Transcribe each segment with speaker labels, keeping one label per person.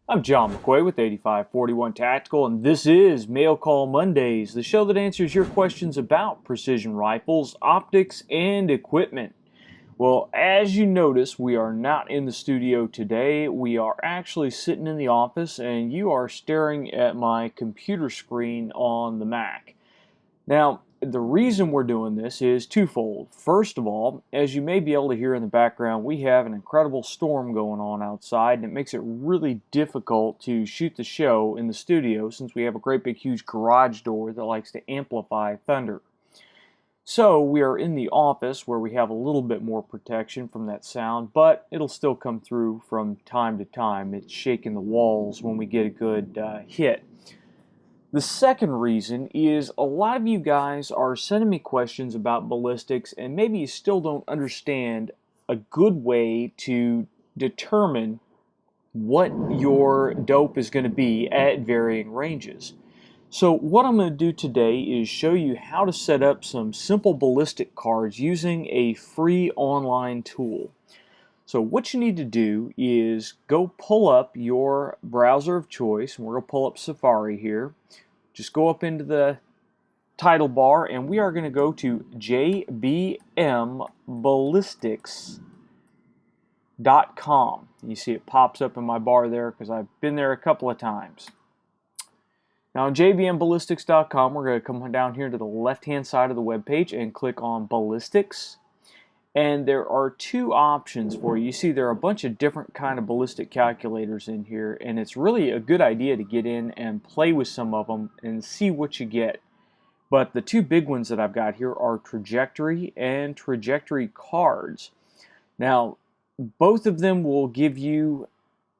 Speaker 1: I'm John McQuay with 8541 Tactical, and this is Mail Call Mondays, the show that answers your questions about precision rifles, optics, and equipment. Well, as you notice, we are not in the studio today. We are actually sitting in the office, and you are staring at my computer screen on the Mac. Now, the reason we're doing this is twofold. First of all, as you may be able to hear in the background, we have an incredible storm going on outside, and it makes it really difficult to shoot the show in the studio since we have a great big huge garage door that likes to amplify thunder. So we are in the office where we have a little bit more protection from that sound, but it'll still come through from time to time. It's shaking the walls when we get a good hit. The second reason is a lot of you guys are sending me questions about ballistics, and maybe you still don't understand a good way to determine what your dope is going to be at varying ranges. So what I'm going to do today is show you how to set up some simple ballistic cards using a free online tool. So what you need to do is go pull up your browser of choice, and we're going to pull up Safari here. Just go up into the title bar, and we are going to go to jbmballistics.com. You see it pops up in my bar there because I've been there a couple of times. Now on jbmballistics.com, we're going to come down here to the left-hand side of the web page and click on Ballistics. And there are two options for you. You see there are a bunch of different kind of ballistic calculators in here, and it's really a good idea to get in and play with some of them and see what you get. But the two big ones that I've got here are trajectory and trajectory cards. Now, both of them will give you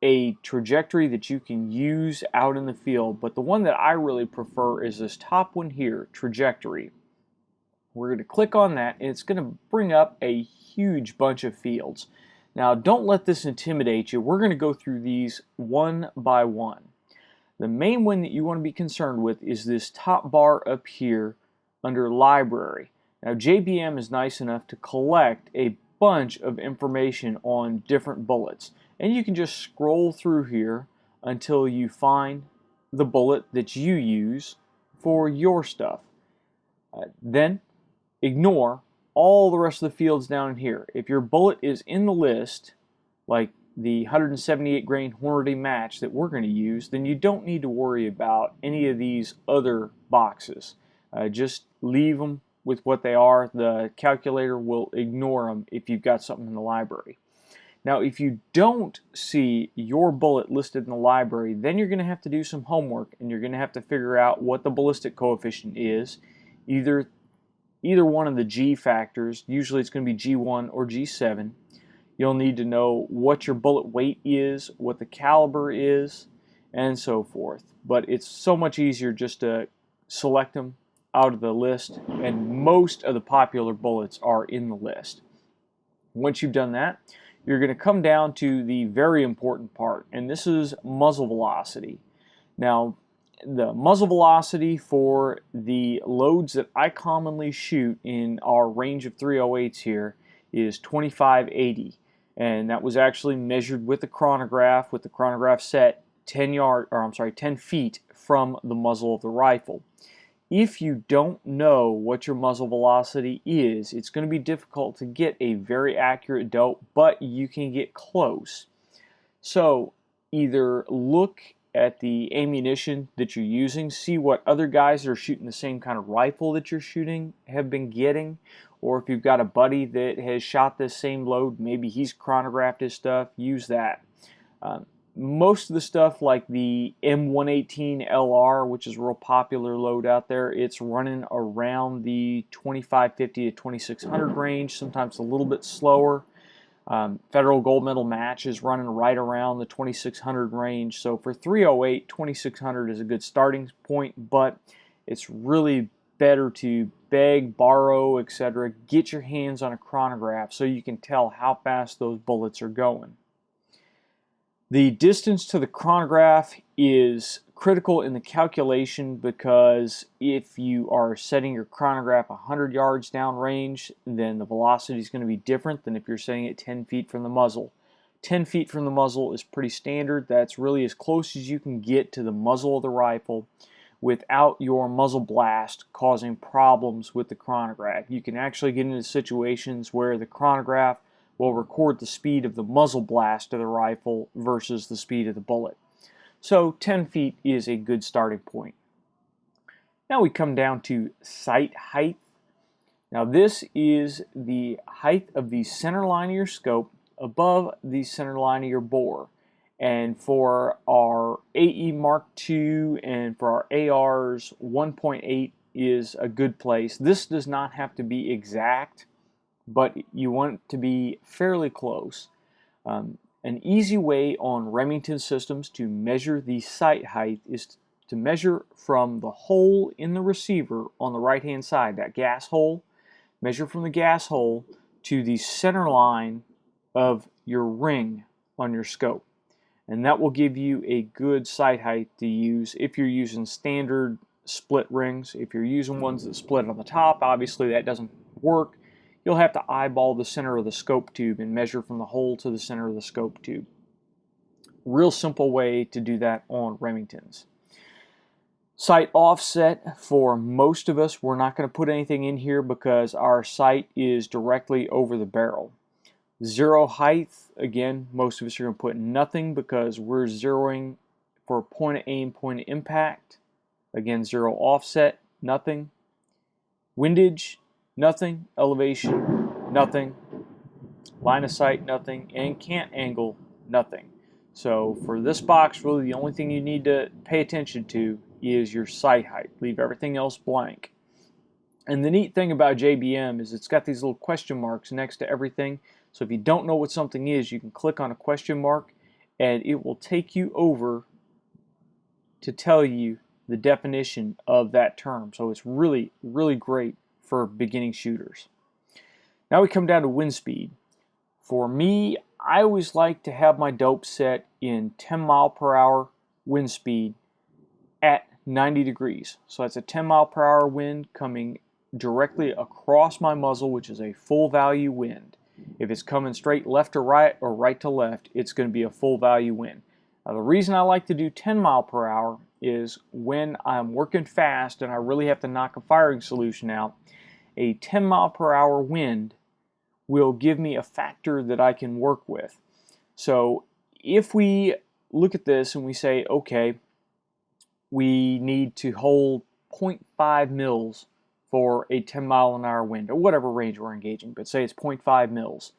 Speaker 1: a trajectory that you can use out in the field, but the one that I really prefer is this top one here, trajectory. We're going to click on that, and it's going to bring up a huge bunch of fields. Now, don't let this intimidate you. We're going to go through these one by one. The main one that you want to be concerned with is this top bar up here under Library. Now, JBM is nice enough to collect a bunch of information on different bullets, and you can just scroll through here until you find the bullet that you use for your stuff. Then ignore all the rest of the fields down here. If your bullet is in the list, like the 178 grain Hornady match that we're going to use, then you don't need to worry about any of these other boxes. Just leave them with what they are. The calculator will ignore them if you've got something in the library. Now, if you don't see your bullet listed in the library, then you're going to have to do some homework, and you're going to have to figure out what the ballistic coefficient is. Either one of the G factors, usually it's going to be G1 or G7. You'll need to know what your bullet weight is, what the caliber is, and so forth. But it's so much easier just to select them out of the list, and most of the popular bullets are in the list. Once you've done that, you're going to come down to the very important part, and this is muzzle velocity. Now, the muzzle velocity for the loads that I commonly shoot in our range of 308s here is 2580, and that was actually measured with the chronograph set 10 feet from the muzzle of the rifle. If you don't know what your muzzle velocity is, it's going to be difficult to get a very accurate dope, but you can get close. So either look at the ammunition that you're using, see what other guys that are shooting the same kind of rifle that you're shooting have been getting, or if you've got a buddy that has shot this same load, maybe he's chronographed his stuff, use that. Most of the stuff like the M118 LR, which is a real popular load out there, it's running around the 2550 to 2600 range, sometimes a little bit slower. Federal Gold Medal Match is running right around the 2600 range. So for 308, 2600 is a good starting point, but it's really better to beg, borrow, etc. Get your hands on a chronograph so you can tell how fast those bullets are going. The distance to the chronograph is critical in the calculation because if you are setting your chronograph 100 yards downrange, then the velocity is going to be different than if you're setting it 10 feet from the muzzle. 10 feet from the muzzle is pretty standard. That's really as close as you can get to the muzzle of the rifle without your muzzle blast causing problems with the chronograph. You can actually get into situations where the chronograph will record the speed of the muzzle blast of the rifle versus the speed of the bullet. So 10 feet is a good starting point. Now we come down to sight height. Now this is the height of the center line of your scope above the center line of your bore. And for our AE Mark II and for our ARs, 1.8 is a good place. This does not have to be exact, but you want it to be fairly close. An easy way on Remington systems to measure the sight height is to measure from the hole in the receiver on the right hand side, that gas hole. Measure from the gas hole to the center line of your ring on your scope. And that will give you a good sight height to use if you're using standard split rings. If you're using ones that split on the top, obviously that doesn't work. You'll have to eyeball the center of the scope tube and measure from the hole to the center of the scope tube. Real simple way to do that on Remingtons. Sight offset, for most of us, we're not going to put anything in here because our sight is directly over the barrel. Zero height, again, most of us are going to put nothing because we're zeroing for point of aim, point of impact. Again, zero offset, nothing. Windage, nothing. Elevation, nothing. Line of sight, nothing. And cant angle, nothing. So for this box, really the only thing you need to pay attention to is your sight height. Leave everything else blank. And the neat thing about JBM is it's got these little question marks next to everything. So if you don't know what something is, you can click on a question mark and it will take you over to tell you the definition of that term. So it's really, really great for beginning shooters. Now we come down to wind speed. For me, I always like to have my dope set in 10 mile per hour wind speed at 90 degrees. So that's a 10 mile per hour wind coming directly across my muzzle, which is a full value wind. If it's coming straight left to right or right to left, it's going to be a full value wind. Now, the reason I like to do 10 mile per hour is when I'm working fast and I really have to knock a firing solution out, a 10 mile per hour wind will give me a factor that I can work with. So if we look at this and we say, okay, we need to hold 0.5 mils for a 10 mile an hour wind, or whatever range we're engaging, but say it's 0.5 mils,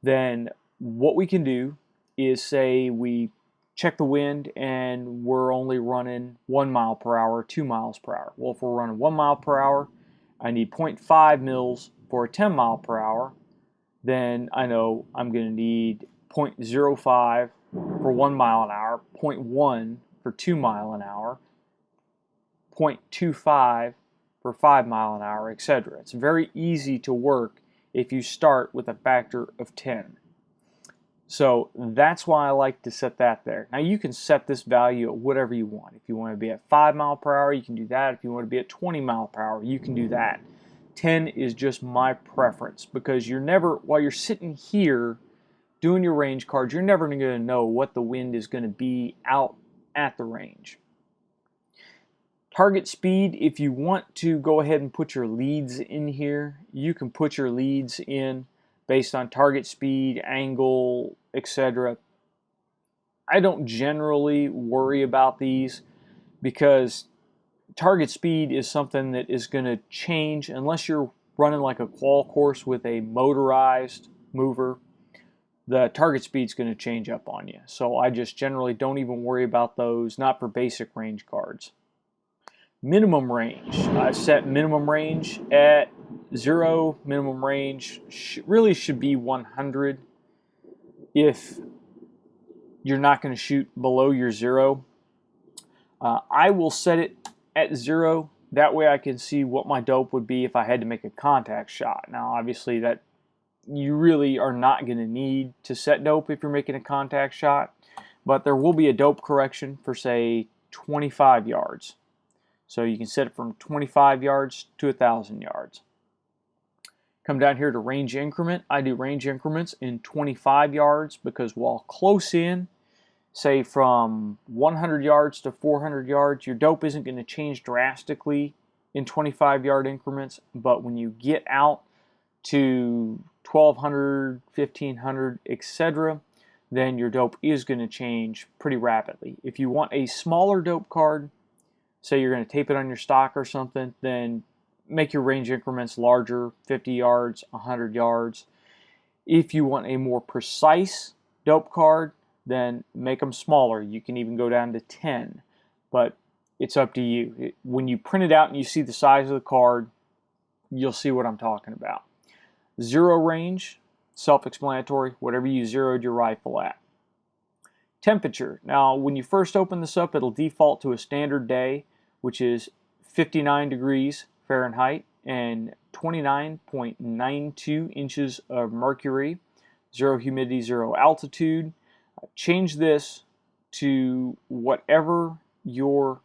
Speaker 1: then what we can do is say we check the wind and we're only running 1 mile per hour, 2 miles per hour. Well, if we're running 1 mile per hour, I need 0.5 mils for a 10 mile per hour, then I know I'm going to need 0.05 for 1 mile an hour, 0.1 for 2 mile an hour, 0.25 for 5 mile an hour, etc. It's very easy to work if you start with a factor of 10. So that's why I like to set that there. Now you can set this value at whatever you want. If you want to be at 5 mile per hour, you can do that. If you want to be at 20 mile per hour, you can do that. 10 is just my preference because you're never, while you're sitting here doing your range cards, you're never going to know what the wind is going to be out at the range. Target speed, if you want to go ahead and put your leads in here, you can put your leads in based on target speed, angle, etc. I don't generally worry about these because target speed is something that is going to change unless you're running like a qual course with a motorized mover. The target speed is going to change up on you. So I just generally don't even worry about those, not for basic range cards. Minimum range. I've set minimum range at 0. Minimum range really should be 100 if you're not going to shoot below your 0. I will set it at 0. That way I can see what my dope would be if I had to make a contact shot. Now obviously that you really are not going to need to set dope if you're making a contact shot, but there will be a dope correction for say 25 yards. So you can set it from 25 yards to 1,000 yards. Come down here to range increment. I do range increments in 25 yards because while close in, say from 100 yards to 400 yards, your dope isn't going to change drastically in 25-yard increments, but when you get out to 1200, 1500, etc., then your dope is going to change pretty rapidly. If you want a smaller dope card, say you're going to tape it on your stock or something, then make your range increments larger, 50 yards, 100 yards. If you want a more precise dope card, then make them smaller. You can even go down to 10, but it's up to you. When you print it out and you see the size of the card, you'll see what I'm talking about. Zero range, self-explanatory, whatever you zeroed your rifle at. Temperature. Now, when you first open this up, it'll default to a standard day, which is 59 degrees Fahrenheit and 29.92 inches of mercury, zero humidity, zero altitude. Change this to whatever your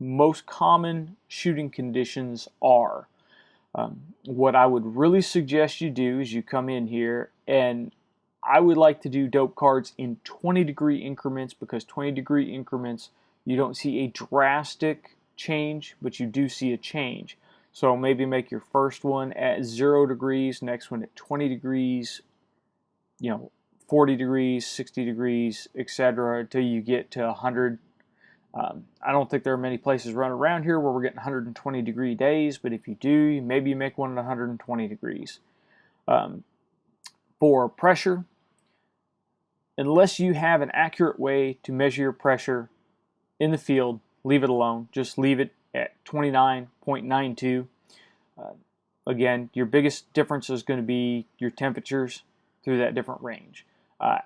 Speaker 1: most common shooting conditions are. What I would really suggest you do is you come in here, and I would like to do dope cards in 20-degree increments, because 20-degree increments, you don't see a drastic change, but you do see a change. So maybe make your first one at 0 degrees, next one at 20 degrees, 40 degrees, 60 degrees, etc., until you get to 100. I don't think there are many places running around here where we're getting 120-degree days, but if you do, maybe you make one at 120 degrees. For pressure, unless you have an accurate way to measure your pressure in the field, leave it alone. Just leave it at 29.92. Again, your biggest difference is going to be your temperatures through that different range.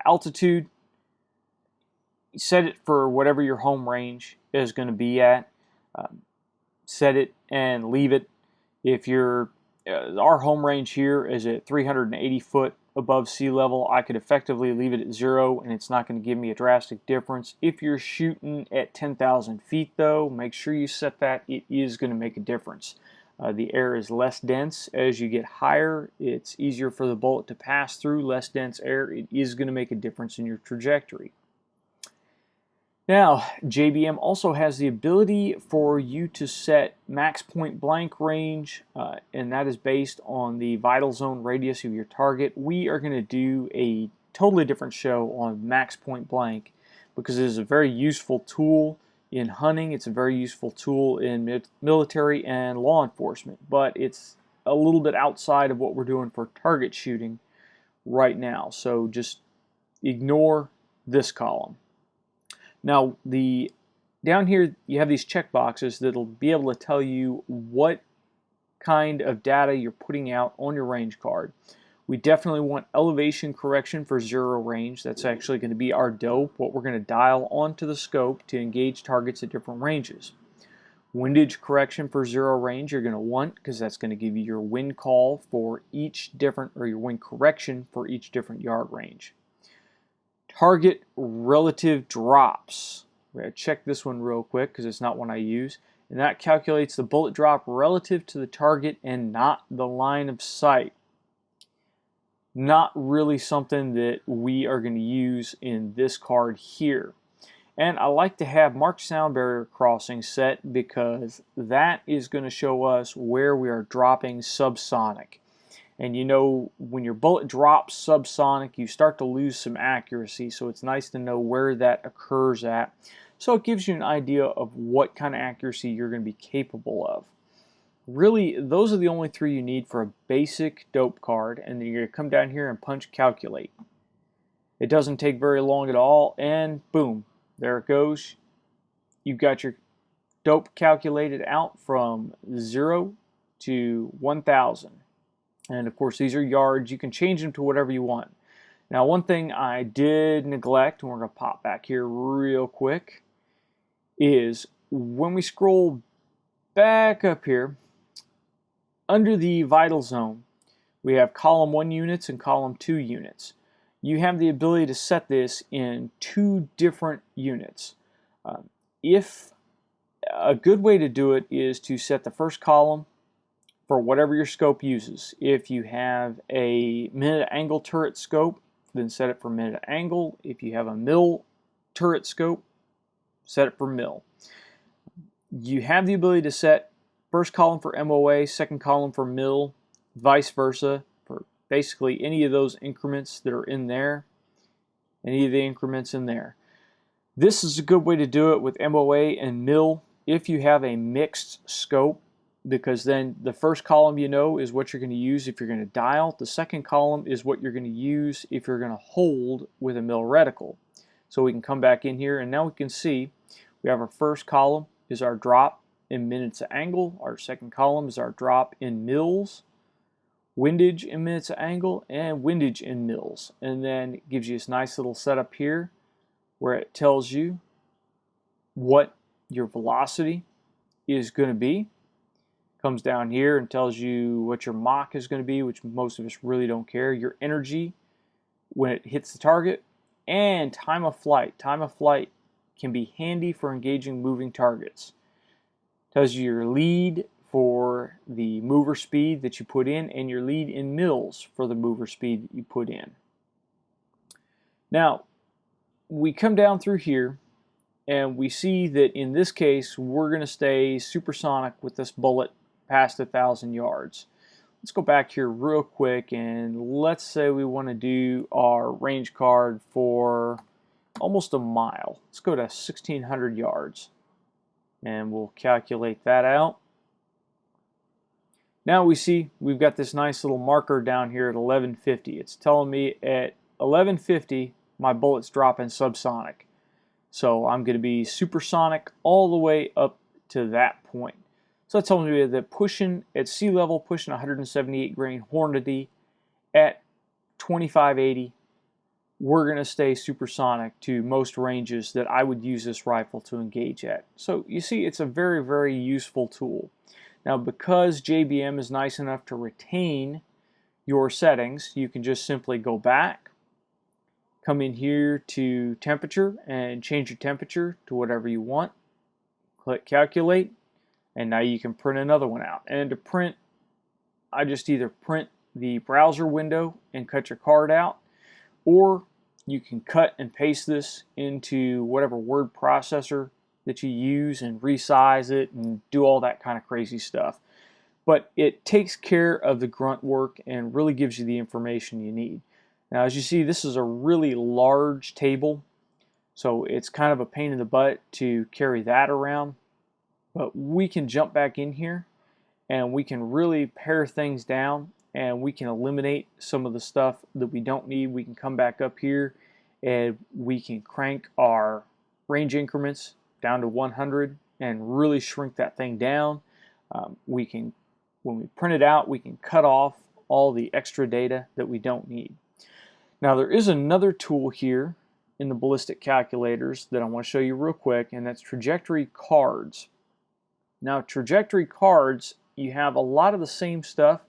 Speaker 1: Altitude, set it for whatever your home range is going to be at. Set it and leave it. If your our home range here is at 380 foot above sea level, I could effectively leave it at 0 and it's not going to give me a drastic difference. If you're shooting at 10,000 feet though, make sure you set that. It is going to make a difference. The air is less dense. As you get higher, it's easier for the bullet to pass through less dense air. It is going to make a difference in your trajectory. Now, JBM also has the ability for you to set max point blank range, and that is based on the vital zone radius of your target. We are going to do a totally different show on max point blank because it is a very useful tool in hunting. It's a very useful tool in military and law enforcement, but it's a little bit outside of what we're doing for target shooting right now. So just ignore this column. Now, down here you have these check boxes that'll be able to tell you what kind of data you're putting out on your range card. We definitely want elevation correction for 0 range. That's actually going to be our dope, what we're going to dial onto the scope to engage targets at different ranges. Windage correction for 0 range you're going to want, because that's going to give you your wind call for each different, or your wind correction for each different yard range. Target relative drops. We're going to check this one real quick because it's not one I use. And that calculates the bullet drop relative to the target and not the line of sight. Not really something that we are going to use in this card here. And I like to have marked sound barrier crossing set because that is going to show us where we are dropping subsonic. And you know, when your bullet drops subsonic, you start to lose some accuracy, so it's nice to know where that occurs at. So it gives you an idea of what kind of accuracy you're going to be capable of. Really, those are the only 3 you need for a basic dope card, and then you're going to come down here and punch calculate. It doesn't take very long at all, and boom, there it goes. You've got your dope calculated out from 0 to 1,000. And of course, these are yards. You can change them to whatever you want. Now, one thing I did neglect, and we're going to pop back here real quick, is when we scroll back up here, under the vital zone, we have column 1 units and column 2 units. You have the ability to set this in 2 different units. If a good way to do it is to set the first column for whatever your scope uses. If you have a minute angle turret scope, then set it for minute angle. If you have a mil turret scope, set it for mil. You have the ability to set first column for MOA, second column for mil, vice versa, for basically any of those increments that are in there, any of the increments in there. This is a good way to do it with MOA and mil if you have a mixed scope, because then the first column you know is what you're going to use if you're going to dial. The second column is what you're going to use if you're going to hold with a mil reticle. So we can come back in here and now we can see we have our first column is our drop in minutes of angle. Our second column is our drop in mils, windage in minutes of angle, and windage in mils. And then it gives you this nice little setup here where it tells you what your velocity is going to be. Comes down here and tells you what your Mach is going to be, which most of us really don't care. Your energy when it hits the target, and time of flight. Time of flight can be handy for engaging moving targets. Tells you your lead for the mover speed that you put in, and your lead in mils for the mover speed that you put in. Now, we come down through here and we see that in this case we're going to stay supersonic with this bullet past 1,000 yards. Let's go back here real quick and let's say we want to do our range card for almost a mile. Let's go to 1,600 yards and we'll calculate that out. Now we see we've got this nice little marker down here at 1150. It's telling me at 1150 my bullet's dropping subsonic. So I'm going to be supersonic all the way up to that point. So that tells me that pushing at sea level, pushing 178 grain Hornady at 2580, we're going to stay supersonic to most ranges that I would use this rifle to engage at. So you see, it's a very, very useful tool. Now, because JBM is nice enough to retain your settings, you can just simply go back, come in here to temperature and change your temperature to whatever you want. Click calculate. And now you can print another one out. And to print, I just either print the browser window and cut your card out, or you can cut and paste this into whatever word processor that you use and resize it and do all that kind of crazy stuff. But it takes care of the grunt work and really gives you the information you need. Now, as you see, this is a really large table, so it's kind of a pain in the butt to carry that around. But we can jump back in here and we can really pare things down and we can eliminate some of the stuff that we don't need. We can come back up here and we can crank our range increments down to 100 and really shrink that thing down. We can, when we print it out, we can cut off all the extra data that we don't need. Now there is another tool here in the ballistic calculators that I want to show you real quick, and that's trajectory cards. Now, trajectory cards, you have a lot of the same stuff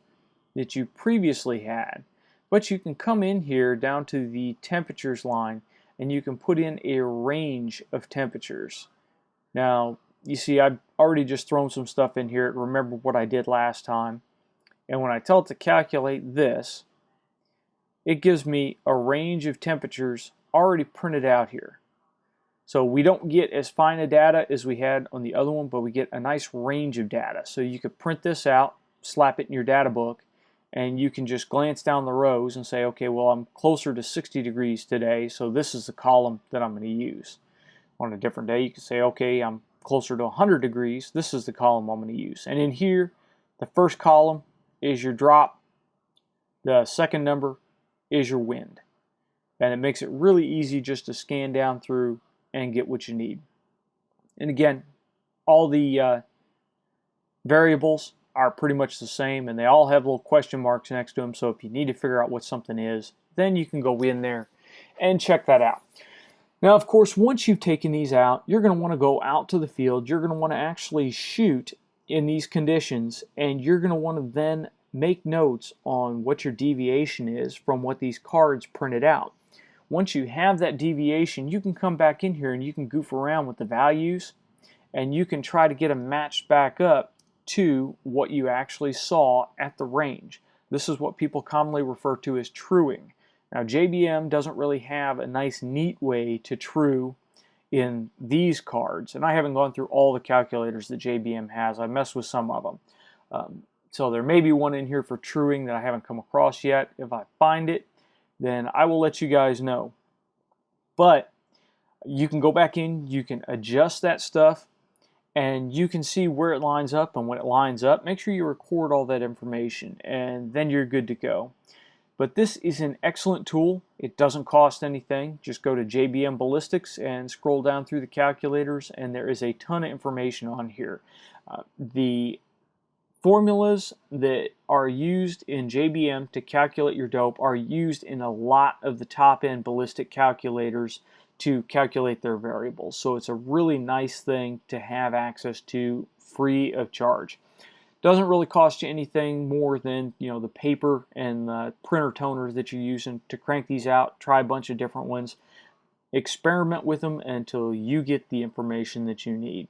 Speaker 1: that you previously had, but you can come in here down to the temperatures line and you can put in a range of temperatures. Now, you see I've already just thrown some stuff in here. Remember what I did last time. And when I tell it to calculate this, it gives me a range of temperatures already printed out here. So we don't get as fine a data as we had on the other one, but we get a nice range of data. So you could print this out, slap it in your data book, and you can just glance down the rows and say, okay, well, I'm closer to 60 degrees today, so this is the column that I'm going to use. On a different day, you can say, okay, I'm closer to 100 degrees, this is the column I'm going to use. And in here, the first column is your drop, the second number is your wind. And it makes it really easy just to scan down through and get what you need. And again, all the variables are pretty much the same, and they all have little question marks next to them, so if you need to figure out what something is, then you can go in there and check that out. Now, of course, once you've taken these out, you're going to want to go out to the field. You're going to want to actually shoot in these conditions, and you're going to want to then make notes on what your deviation is from what these cards printed out. Once you have that deviation, you can come back in here and you can goof around with the values and you can try to get them matched back up to what you actually saw at the range. This is what people commonly refer to as truing. Now, JBM doesn't really have a nice, neat way to true in these cards, and I haven't gone through all the calculators that JBM has. I messed with some of them. So there may be one in here for truing that I haven't come across yet. If I find it, then I will let you guys know. But you can go back in, you can adjust that stuff, and you can see where it lines up, and when it lines up, make sure you record all that information, and then you're good to go. But this is an excellent tool. It doesn't cost anything. Just go to JBM Ballistics and scroll down through the calculators, and there is a ton of information on here. The formulas that are used in JBM to calculate your dope are used in a lot of the top-end ballistic calculators to calculate their variables. So it's a really nice thing to have access to free of charge. Doesn't really cost you anything more than, you know, the paper and the printer toners that you're using to crank these out. Try a bunch of different ones. Experiment with them until you get the information that you need.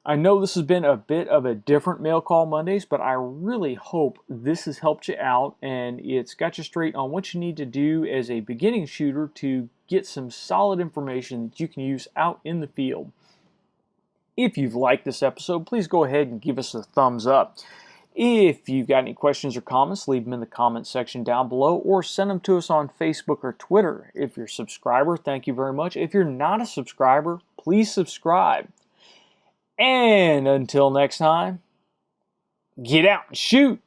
Speaker 1: I know this has been a bit of a different Mail Call Mondays, but I really hope this has helped you out and it's got you straight on what you need to do as a beginning shooter to get some solid information that you can use out in the field. If you've liked this episode, please go ahead and give us a thumbs up. If you've got any questions or comments, leave them in the comment section down below or send them to us on Facebook or Twitter. If you're a subscriber, thank you very much. If you're not a subscriber, please subscribe. And until next time, get out and shoot!